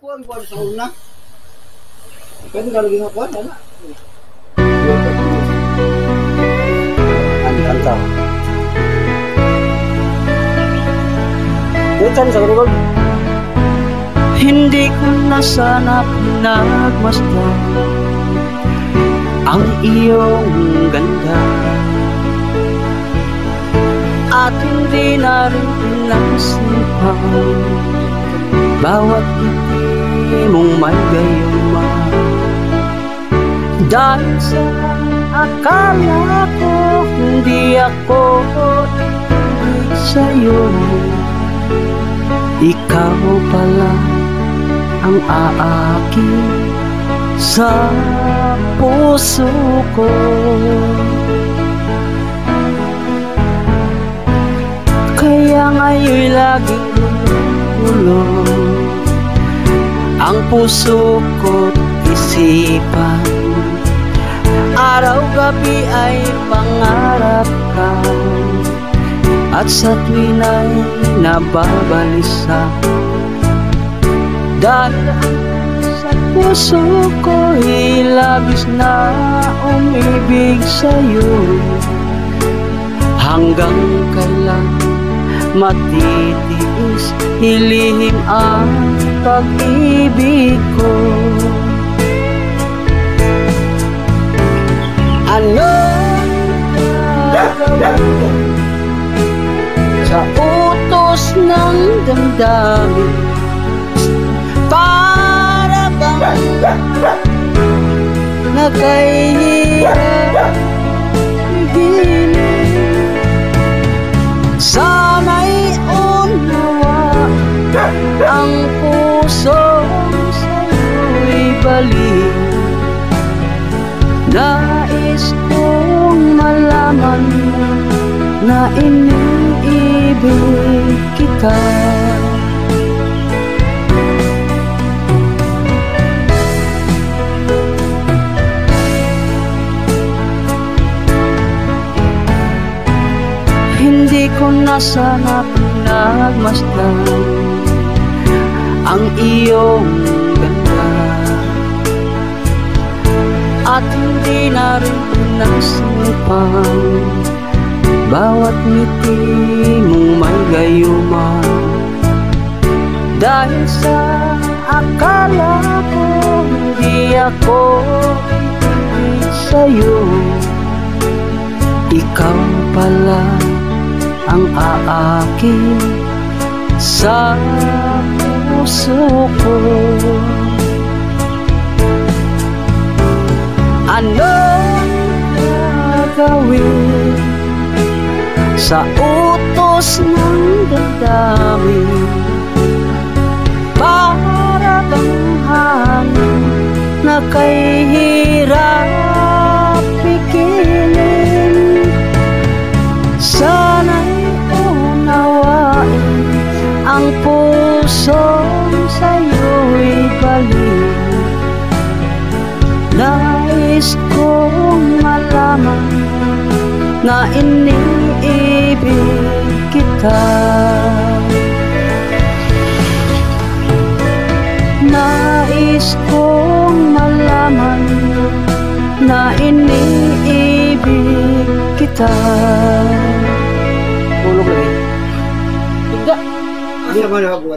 kuan kuan sa una. Pwede ka lagi nga kuan, ano? Kanta. Kutan sa likod. Hindi ko na sana pinagmasdan ang iyong ganda, at hindi na rin pinagsipan bawat ngiti mong may gayuma. Dahil sa akala ko hindi ako ibig sa'yo, ikaw pala ang aakin sa puso ko. Kaya ngayon'y laging gulong ang puso ko't isipan. Araw-gabi ay pangarap ka, at sa tuwin ay nababalisa. Dahil sa puso ko'y labis na umibig sa'yo, hanggang kailan matitiis ilihim ang pag-ibig ko. Ano gagawin sa utos ng damdamin, para bang nakahihirap ibigin? Sana'y unawa ang pusong sa'yo'y balik. Nais kong malaman na iniibig kita. Hindi ko na sana pinagmasdan ang iyong ganda, at hindi na rin pinagsipan bawat ngiti mong may gayuma. Dahil sa akala ko hindi ako ibig sa'yo, ikaw pala ang aakin sa puso ko. Anong gagawin sa utos ng damdamin, para bang hangin na kahihirap pigilin? Sana'y unawain ang pusong sa'yo'y balik. Nais kong malaman na iniibig kita. Nais kong malaman na iniibig kita. Tulog lagi. Tidak. Hindi naman nakakuha.